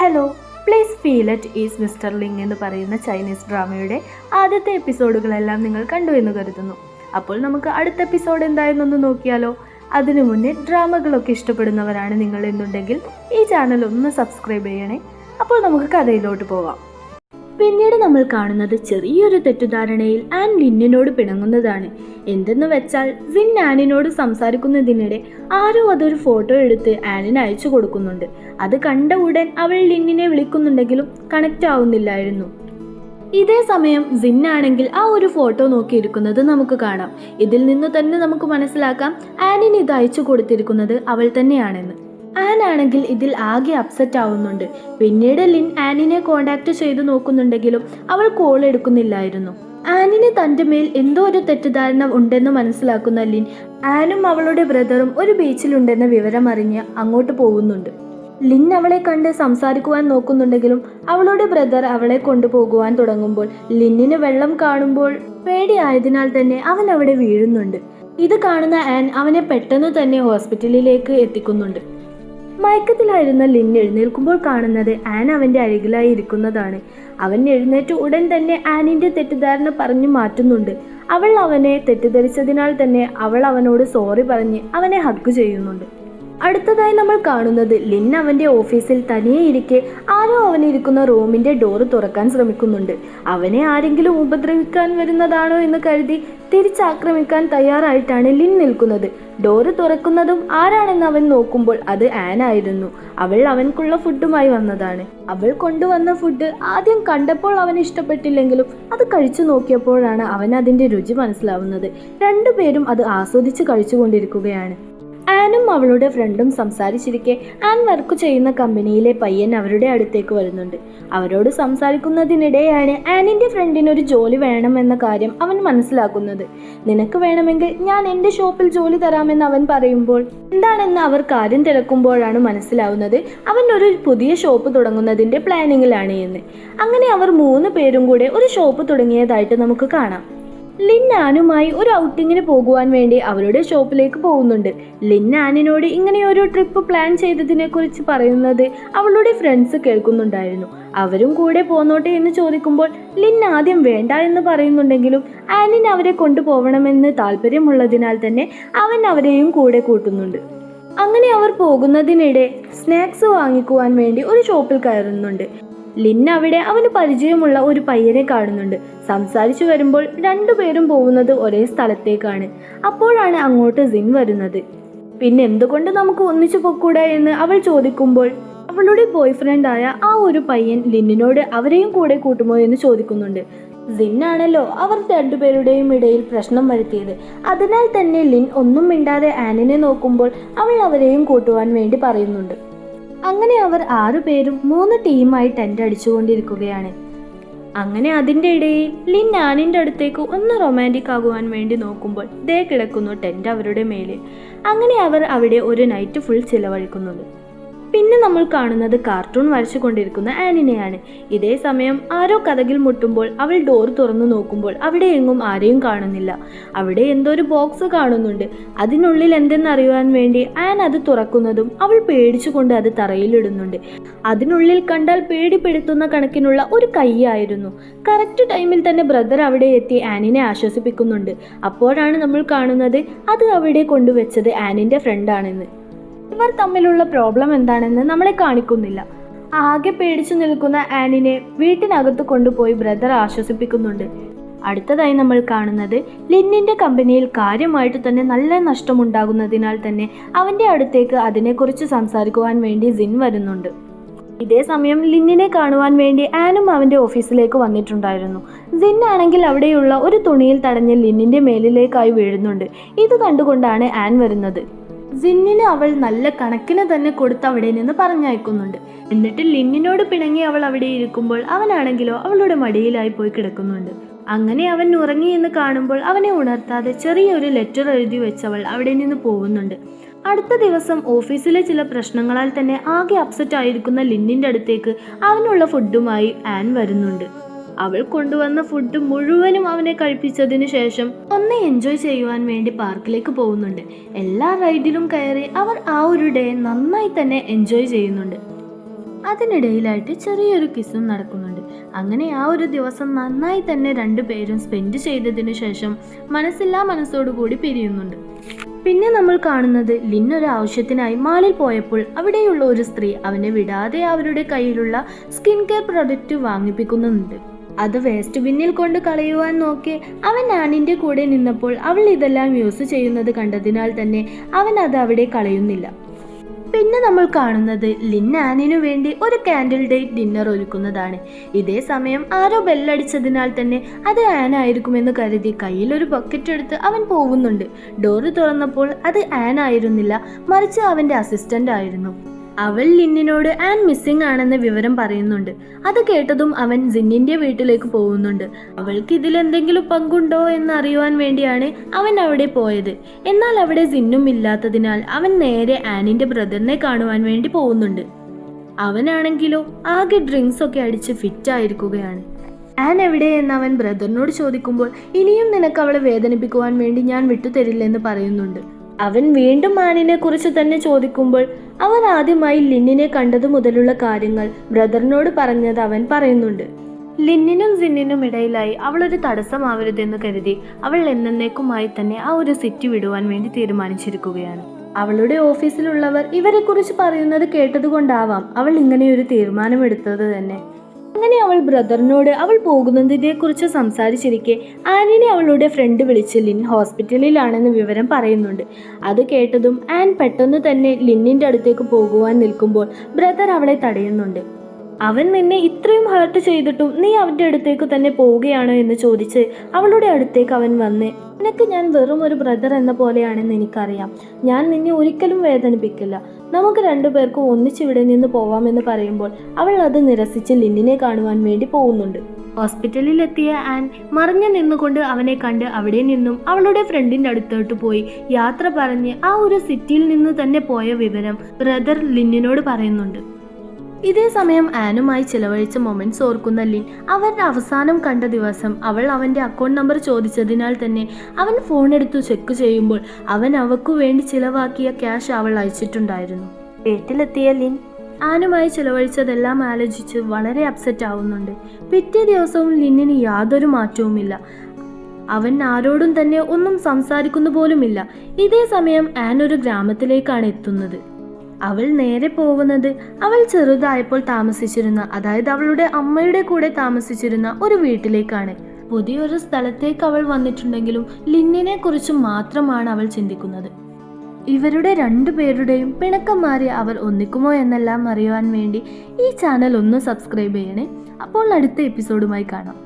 Hello, please feel it is mister link എന്ന് പറയുന്ന Chinese ഡ്രാമയുടെ ആദ്യത്തെ എപ്പിസോഡുകളെല്ലാം നിങ്ങൾ കണ്ടു എന്ന് കരുതുന്നു. അപ്പോൾ നമുക്ക് അടുത്ത എപ്പിസോഡ് എന്തായെന്നൊന്ന് നോക്കിയാലോ. അതിനു മുന്നേ ഡ്രാമകളൊക്കെ ഇഷ്ടപ്പെടുന്നവരാണ് നിങ്ങൾ എന്നുണ്ടെങ്കിൽ ഈ ചാനൽ ഒന്ന് സബ്സ്ക്രൈബ് ചെയ്യണേ. അപ്പോൾ നമുക്ക് കഥയിലോട്ട് പോവാം. പിന്നീട് നമ്മൾ കാണുന്നത് ചെറിയൊരു തെറ്റിദ്ധാരണയിൽ ആൻ ലിന്നിനോട് പിണങ്ങുന്നതാണ്. എന്തെന്ന് വെച്ചാൽ സിൻ ആനിനോട് സംസാരിക്കുന്നതിനിടെ ആരോ അതൊരു ഫോട്ടോ എടുത്ത് ആനിന് അയച്ചു കൊടുക്കുന്നുണ്ട്. അത് കണ്ട ഉടൻ അവൾ ലിന്നിനെ വിളിക്കുന്നുണ്ടെങ്കിലും കണക്റ്റ് ആവുന്നില്ലായിരുന്നു. ഇതേ സമയം സിൻ ആണെങ്കിൽ ആ ഒരു ഫോട്ടോ നോക്കിയിരിക്കുന്നത് നമുക്ക് കാണാം. ഇതിൽ നിന്ന് തന്നെ നമുക്ക് മനസ്സിലാക്കാം ആനിന് ഇത് അയച്ചു കൊടുത്തിരിക്കുന്നത് അവൾ തന്നെയാണെന്ന്. ആൻ ആണെങ്കിൽ ഇതിൽ ആകെ അപ്സെറ്റ് ആവുന്നുണ്ട്. പിന്നീട് ലിൻ ആനിനെ കോണ്ടാക്ട് ചെയ്തു നോക്കുന്നുണ്ടെങ്കിലും അവൾ കോൾ എടുക്കുന്നില്ലായിരുന്നു. ആനിന് തൻ്റെ മേൽ എന്തോ ഒരു തെറ്റിദ്ധാരണ ഉണ്ടെന്ന് മനസ്സിലാക്കുന്ന ലിൻ ആനും അവളുടെ ബ്രദറും ഒരു ബീച്ചിലുണ്ടെന്ന വിവരം അറിഞ്ഞ് അങ്ങോട്ട് പോകുന്നുണ്ട്. ലിൻ അവളെ കണ്ട് സംസാരിക്കുവാൻ നോക്കുന്നുണ്ടെങ്കിലും അവളുടെ ബ്രദർ അവളെ കൊണ്ടുപോകുവാൻ തുടങ്ങുമ്പോൾ ലിന്നിന് വെള്ളം കാണുമ്പോൾ പേടിയായതിനാൽ തന്നെ അവൻ അവിടെ വീഴുന്നുണ്ട്. ഇത് കാണുന്ന ആൻ അവനെ പെട്ടെന്ന് തന്നെ ഹോസ്പിറ്റലിലേക്ക് എത്തിക്കുന്നുണ്ട്. മയക്കത്തിലായിരുന്ന ലിൻ എഴുന്നേൽക്കുമ്പോൾ കാണുന്നത് ആൻ അവൻ്റെ അരികിലായി ഇരിക്കുന്നതാണ്. അവൻ എഴുന്നേറ്റ് ഉടൻ തന്നെ ആനിൻ്റെ തെറ്റിദ്ധാരണ പറഞ്ഞു മാറ്റുന്നുണ്ട്. അവൾ അവനെ തെറ്റിദ്ധരിച്ചതിനാൽ തന്നെ അവൾ അവനോട് സോറി പറഞ്ഞ് അവനെ ഹഗ് ചെയ്യുന്നുണ്ട്. അടുത്തതായി നമ്മൾ കാണുന്നത് ലിൻ അവൻ്റെ ഓഫീസിൽ തനിയെ ഇരിക്കെ ആരോ അവനിരിക്കുന്ന റൂമിൻ്റെ ഡോറ് തുറക്കാൻ ശ്രമിക്കുന്നുണ്ട്. അവനെ ആരെങ്കിലും ഉപദ്രവിക്കാൻ വരുന്നതാണോ എന്ന് കരുതി തിരിച്ചാക്രമിക്കാൻ തയ്യാറായിട്ടാണ് ലിൻ നിൽക്കുന്നത്. ഡോറ് തുറക്കുന്നതും ആരാണെന്ന് അവൻ നോക്കുമ്പോൾ അത് ആൻ ആയിരുന്നു. അവൾ അവൻക്കുള്ള ഫുഡുമായി വന്നതാണ്. അവൾ കൊണ്ടുവന്ന ഫുഡ് ആദ്യം കണ്ടപ്പോൾ അവന് ഇഷ്ടപ്പെട്ടില്ലെങ്കിലും അത് കഴിച്ചു നോക്കിയപ്പോഴാണ് അവൻ അതിൻ്റെ രുചി മനസ്സിലാവുന്നത്. രണ്ടുപേരും അത് ആസ്വദിച്ച് കഴിച്ചുകൊണ്ടിരിക്കുകയാണ്. ആനും അവളുടെ ഫ്രണ്ടും സംസാരിച്ചിരിക്കെ ആൻ വർക്ക് ചെയ്യുന്ന കമ്പനിയിലെ പയ്യൻ അവരുടെ അടുത്തേക്ക് വരുന്നുണ്ട്. അവരോട് സംസാരിക്കുന്നതിനിടെയാണ് ആനിൻ്റെ ഫ്രണ്ടിന് ഒരു ജോലി വേണമെന്ന കാര്യം അവൻ മനസ്സിലാക്കുന്നത്. നിനക്ക് വേണമെങ്കിൽ ഞാൻ എൻ്റെ ഷോപ്പിൽ ജോലി തരാമെന്ന് അവൻ പറയുമ്പോൾ എന്താണെന്ന് അവർ കാര്യം തിരക്കുമ്പോഴാണ് മനസ്സിലാവുന്നത് അവൻ ഒരു പുതിയ ഷോപ്പ് തുടങ്ങുന്നതിൻ്റെ പ്ലാനിങ്ങിലാണ് എന്ന്. അങ്ങനെ അവർ 3 പേരും കൂടെ ഒരു ഷോപ്പ് തുടങ്ങിയതായിട്ട് നമുക്ക് കാണാം. ലിൻ ആനുമായി ഒരു ഔട്ടിങ്ങിന് പോകുവാൻ വേണ്ടി അവരുടെ ഷോപ്പിലേക്ക് പോകുന്നുണ്ട്. ലിൻ ആനിനോട് ഇങ്ങനെ ഒരു ട്രിപ്പ് പ്ലാൻ ചെയ്തതിനെ കുറിച്ച് പറയുന്നത് അവളുടെ ഫ്രണ്ട്സ് കേൾക്കുന്നുണ്ടായിരുന്നു. അവരും കൂടെ പോന്നോട്ടെ എന്ന് ചോദിക്കുമ്പോൾ ലിൻ ആദ്യം വേണ്ട എന്ന് പറയുന്നുണ്ടെങ്കിലും ആനിന് അവരെ കൊണ്ടുപോകണമെന്ന് താല്പര്യമുള്ളതിനാൽ തന്നെ അവൻ അവരെയും കൂടെ കൂട്ടുന്നുണ്ട്. അങ്ങനെ അവർ പോകുന്നതിനിടെ സ്നാക്സ് വാങ്ങിക്കുവാൻ വേണ്ടി ഒരു ഷോപ്പിൽ കയറുന്നുണ്ട്. ലിൻ അവിടെ അവന് പരിചയമുള്ള ഒരു പയ്യനെ കാണുന്നുണ്ട്. സംസാരിച്ചു വരുമ്പോൾ 2 പേരും പോകുന്നത് ഒരേ സ്ഥലത്തേക്കാണ്. അപ്പോഴാണ് അങ്ങോട്ട് സിൻ വരുന്നത്. പിന്നെ എന്തുകൊണ്ട് നമുക്ക് ഒന്നിച്ചു പൊക്കൂടെ എന്ന് അവൾ ചോദിക്കുമ്പോൾ അവളുടെ ബോയ് ഫ്രണ്ടായ ആ ഒരു പയ്യൻ ലിന്നിനോട് അവരെയും കൂടെ കൂട്ടുമോ എന്ന് ചോദിക്കുന്നുണ്ട്. സിൻ ആണല്ലോ അവർ 2 പേരുടെയും ഇടയിൽ പ്രശ്നം വരുത്തിയത്. അതിനാൽ തന്നെ ലിൻ ഒന്നും മിണ്ടാതെ ആനിനെ നോക്കുമ്പോൾ അവൾ അവരെയും കൂട്ടുവാൻ വേണ്ടി പറയുന്നുണ്ട്. അങ്ങനെ അവർ 6 പേരും 3 ടീമായി ടെൻ്റ് അടിച്ചുകൊണ്ടിരിക്കുകയാണ്. അങ്ങനെ അതിൻ്റെ ഇടയിൽ ലിൻ ആനിൻ്റെ അടുത്തേക്ക് ഒന്ന് റൊമാൻറ്റിക് ആകുവാൻ വേണ്ടി നോക്കുമ്പോൾ ദേ കിടക്കുന്നു ടെൻ്റ് അവരുടെ മേലിൽ. അങ്ങനെ അവർ അവിടെ ഒരു നൈറ്റ് ഫുൾ ചിലവഴിക്കുന്നുണ്ട്. പിന്നെ നമ്മൾ കാണുന്നത് കാർട്ടൂൺ വരച്ചു കൊണ്ടിരിക്കുന്ന ആനിനെയാണ്. ഇതേ സമയം ആരോ കതകിൽ മുട്ടുമ്പോൾ അവൾ ഡോർ തുറന്നു നോക്കുമ്പോൾ അവിടെ എങ്ങും ആരെയും കാണുന്നില്ല. അവിടെ എന്തോ ഒരു ബോക്സ് കാണുന്നുണ്ട്. അതിനുള്ളിൽ എന്തെന്നറിയുവാൻ വേണ്ടി ആൻ അത് തുറക്കുന്നതും അവൾ പേടിച്ചുകൊണ്ട് അത് തറയിലിടുന്നുണ്ട്. അതിനുള്ളിൽ കണ്ടാൽ പേടിപ്പെടുത്തുന്ന കണക്കിനുള്ള ഒരു കൈയായിരുന്നു. കറക്റ്റ് ടൈമിൽ തന്നെ ബ്രദർ അവിടെ എത്തി ആനിനെ ആശ്വസിപ്പിക്കുന്നുണ്ട്. അപ്പോഴാണ് നമ്മൾ കാണുന്നത് അത് അവിടെ കൊണ്ടുവച്ചത് ആനിൻ്റെ ഫ്രണ്ടാണെന്ന്. ഇവർ തമ്മിലുള്ള പ്രോബ്ലം എന്താണെന്ന് നമ്മളെ കാണിക്കുന്നില്ല. ആകെ പേടിച്ചു നിൽക്കുന്ന ആനിനെ വീട്ടിനകത്ത് കൊണ്ടുപോയി ബ്രദർ ആശ്വസിപ്പിക്കുന്നുണ്ട്. അടുത്തതായി നമ്മൾ കാണുന്നത് ലിന്നിൻ്റെ കമ്പനിയിൽ കാര്യമായിട്ട് തന്നെ നല്ല നഷ്ടമുണ്ടാകുന്നതിനാൽ തന്നെ അവൻ്റെ അടുത്തേക്ക് അതിനെക്കുറിച്ച് സംസാരിക്കുവാൻ വേണ്ടി സിൻ വരുന്നുണ്ട്. ഇതേ സമയം ലിന്നിനെ കാണുവാൻ വേണ്ടി ആനും അവൻ്റെ ഓഫീസിലേക്ക് വന്നിട്ടുണ്ടായിരുന്നു. സിൻ ആണെങ്കിൽ അവിടെയുള്ള ഒരു തുണിയിൽ തടഞ്ഞ് ലിന്നിൻ്റെ മേലിലേക്കായി വീഴുന്നുണ്ട്. ഇത് കണ്ടുകൊണ്ടാണ് ആൻ വരുന്നത്. സിന്നിന് അവൾ നല്ല കണക്കിന് തന്നെ കൊടുത്ത് അവിടെ നിന്ന് പറഞ്ഞയക്കുന്നുണ്ട്. എന്നിട്ട് ലിന്നിനോട് പിണങ്ങി അവൾ അവിടെ ഇരിക്കുമ്പോൾ അവനാണെങ്കിലോ അവളുടെ മടിയിലായി പോയി കിടക്കുന്നുണ്ട്. അങ്ങനെ അവൻ ഉറങ്ങി എന്ന് കാണുമ്പോൾ അവനെ ഉണർത്താതെ ചെറിയൊരു ലെറ്റർ എഴുതി വെച്ചവൾ അവിടെ നിന്ന് പോകുന്നുണ്ട്. അടുത്ത ദിവസം ഓഫീസിലെ ചില പ്രശ്നങ്ങളാൽ തന്നെ ആകെ അപ്സെറ്റ് ആയിരിക്കുന്ന ലിന്നിൻ്റെ അടുത്തേക്ക് അവനുള്ള ഫുഡുമായി ആൻ വരുന്നുണ്ട്. അവൾ കൊണ്ടുവന്ന ഫുഡ് മുഴുവനും അവനെ കഴിപ്പിച്ചതിന് ശേഷം ഒന്ന് എൻജോയ് ചെയ്യുവാൻ വേണ്ടി പാർക്കിലേക്ക് പോകുന്നുണ്ട്. എല്ലാ റൈഡിലും കയറി അവർ ആ ഒരു ഡേ നന്നായി തന്നെ എൻജോയ് ചെയ്യുന്നുണ്ട്. അതിനിടയിലായിട്ട് ചെറിയൊരു കിസ്സും നടക്കുന്നുണ്ട്. അങ്ങനെ ആ ഒരു ദിവസം നന്നായി തന്നെ രണ്ടുപേരും സ്പെൻഡ് ചെയ്തതിനു ശേഷം മനസ്സില്ലാ മനസ്സോടുകൂടി പിരിയുന്നുണ്ട്. പിന്നെ നമ്മൾ കാണുന്നത് ലിൻ ഒരു ആവശ്യത്തിനായി മാളിൽ പോയപ്പോൾ അവിടെയുള്ള ഒരു സ്ത്രീ അവനെ വിടാതെ അവരുടെ കയ്യിലുള്ള സ്കിൻ കെയർ പ്രൊഡക്റ്റ് വാങ്ങിപ്പിക്കുന്നുണ്ട്. അത് വേസ്റ്റ് ബിന്നിൽ കൊണ്ട് കളയുവാൻ നോക്കി അവൻ ആനിൻ്റെ കൂടെ നിന്നപ്പോൾ അവൾ ഇതെല്ലാം യൂസ് ചെയ്യുന്നത് കണ്ടതിനാൽ തന്നെ അവൻ അത് അവിടെ കളയുന്നില്ല. പിന്നെ നമ്മൾ കാണുന്നത് ലിൻ ആനിനു വേണ്ടി ഒരു കാൻഡിൽ ഡേറ്റ് ഡിന്നർ ഒരുക്കുന്നതാണ്. ഇതേ സമയം ആരോ ബെല്ലടിച്ചതിനാൽ തന്നെ അത് ആൻ ആയിരിക്കുമെന്ന് കരുതി കയ്യിലൊരു ബക്കറ്റ് എടുത്ത് അവൻ പോകുന്നുണ്ട്. ഡോറ് തുറന്നപ്പോൾ അത് ആൻ ആയിരുന്നില്ല, മറിച്ച് അവൻ്റെ അസിസ്റ്റന്റ് ആയിരുന്നു. അവൾ ലിന്നിനോട് ആൻ മിസ്സിംഗ് ആണെന്ന വിവരം പറയുന്നുണ്ട്. അത് കേട്ടതും അവൻ ജിന്നിന്റെ വീട്ടിലേക്ക് പോകുന്നുണ്ട്. അവൾക്ക് ഇതിലെന്തെങ്കിലും പങ്കുണ്ടോ എന്ന് അറിയുവാൻ വേണ്ടിയാണ് അവൻ അവിടെ പോയത്. എന്നാൽ അവിടെ ജിന്നും ഇല്ലാത്തതിനാൽ അവൻ നേരെ ആനിന്റെ ബ്രദറിനെ കാണുവാൻ വേണ്ടി പോകുന്നുണ്ട്. അവനാണെങ്കിലോ ആകെ ഡ്രിങ്ക്സ് ഒക്കെ അടിച്ച് ഫിറ്റ് ആയിരിക്കുകയാണ്. ആൻ എവിടെയെന്ന് അവൻ ബ്രദറിനോട് ചോദിക്കുമ്പോൾ ഇനിയും നിനക്ക് അവളെ വേദനിപ്പിക്കുവാൻ വേണ്ടി ഞാൻ വിട്ടുതരില്ലെന്ന് പറയുന്നുണ്ട്. അവൻ വീണ്ടും ആനിനെ കുറിച്ച് തന്നെ ചോദിക്കുമ്പോൾ അവർ ആദ്യമായി ലിന്നിനെ കണ്ടതു മുതലുള്ള കാര്യങ്ങൾ ബ്രദറിനോട് പറഞ്ഞത് അവൻ പറയുന്നുണ്ട്. ലിന്നിനും ജിന്നിനും ഇടയിലായി അവളൊരു തടസ്സമാവരുതെന്ന് കരുതി അവൾ എന്നേക്കുമായി തന്നെ ആ ഒരു സിറ്റി വിടുവാൻ വേണ്ടി തീരുമാനിച്ചിരിക്കുകയാണ്. അവളുടെ ഓഫീസിലുള്ളവർ ഇവരെക്കുറിച്ച് പറയുന്നത് കേട്ടതുകൊണ്ടാവാം അവൾ ഇങ്ങനെയൊരു തീരുമാനമെടുത്തത് തന്നെ. അങ്ങനെ അവൾ ബ്രദറിനോട് അവൾ പോകുന്നതിനെ കുറിച്ച് സംസാരിച്ചിരിക്കെ ആനിനെ അവളുടെ ഫ്രണ്ട് വിളിച്ച് ലിൻ ഹോസ്പിറ്റലിലാണെന്ന് വിവരം പറയുന്നുണ്ട്. അത് കേട്ടതും ആൻ പെട്ടെന്ന് തന്നെ ലിന്നിൻ്റെ അടുത്തേക്ക് പോകുവാൻ നിൽക്കുമ്പോൾ ബ്രദർ അവളെ തടയുന്നുണ്ട്. അവൻ നിന്നെ ഇത്രയും ഹേർട്ട് ചെയ്തിട്ടും നീ അവൻ്റെ അടുത്തേക്ക് തന്നെ പോവുകയാണോ എന്ന് ചോദിച്ച് അവളുടെ അടുത്തേക്ക് അവൻ വന്ന്, നിനക്ക് ഞാൻ വെറും ഒരു ബ്രദർ എന്ന പോലെയാണെന്ന് എനിക്കറിയാം, ഞാൻ നിന്നെ ഒരിക്കലും വേദനിപ്പിക്കില്ല, നമുക്ക് രണ്ടുപേർക്കും ഒന്നിച്ചിവിടെ നിന്ന് പോവാമെന്ന് പറയുമ്പോൾ അവൾ അത് നിരസിച്ച് ലിന്നിനെ കാണുവാൻ വേണ്ടി പോകുന്നുണ്ട്. ഹോസ്പിറ്റലിലെത്തിയ ആൻ മറിഞ്ഞു നിന്നുകൊണ്ട് അവനെ കണ്ട് അവിടെ നിന്നും അവളുടെ ഫ്രണ്ടിൻ്റെ അടുത്തോട്ട് പോയി യാത്ര പറഞ്ഞ് ആ ഒരു സിറ്റിയിൽ നിന്ന് തന്നെ പോയ വിവരം ബ്രദർ ലിന്നിനോട് പറയുന്നുണ്ട്. ഇതേ സമയം ആനുമായി ചിലവഴിച്ച മൊമെന്റ്സ് ഓർക്കുന്ന ലിൻ അവരുടെ അവസാനം കണ്ട ദിവസം അവൾ അവൻ്റെ അക്കൗണ്ട് നമ്പർ ചോദിച്ചതിനാൽ തന്നെ അവൻ ഫോൺ എടുത്തു ചെക്ക് ചെയ്യുമ്പോൾ അവൻ അവൾക്കു വേണ്ടി ചിലവാക്കിയ ക്യാഷ് അവൾ അയച്ചിട്ടുണ്ടായിരുന്നു. വീട്ടിലെത്തിയ ലിൻ ആനുമായി ചിലവഴിച്ചതെല്ലാം ആലോചിച്ച് വളരെ അപ്സെറ്റ് ആവുന്നുണ്ട്. പിറ്റേ ദിവസവും ലിന്നിന് യാതൊരു മാറ്റവുമില്ല. അവൻ ആരോടും തന്നെ ഒന്നും സംസാരിക്കുന്നു പോലുമില്ല. ഇതേ സമയം ആൻ ഒരു ഗ്രാമത്തിലേക്കാണ് എത്തുന്നത്. അവൾ നേരെ പോകുന്നത് അവൾ ചെറുതായപ്പോൾ താമസിച്ചിരുന്ന, അതായത് അവളുടെ അമ്മയുടെ കൂടെ താമസിച്ചിരുന്ന ഒരു വീട്ടിലേക്കാണ്. പുതിയൊരു സ്ഥലത്തേക്ക് അവൾ വന്നിട്ടുണ്ടെങ്കിലും ലിന്നിനെ കുറിച്ച് മാത്രമാണ് അവൾ ചിന്തിക്കുന്നത്. ഇവരുടെ രണ്ടുപേരുടെയും പിണക്കം മാറി അവർ ഒന്നിക്കുമോ എന്നെല്ലാം അറിയുവാൻ വേണ്ടി ഈ ചാനൽ ഒന്ന് സബ്സ്ക്രൈബ് ചെയ്യണേ. അപ്പോൾ അടുത്ത എപ്പിസോഡുമായി കാണാം.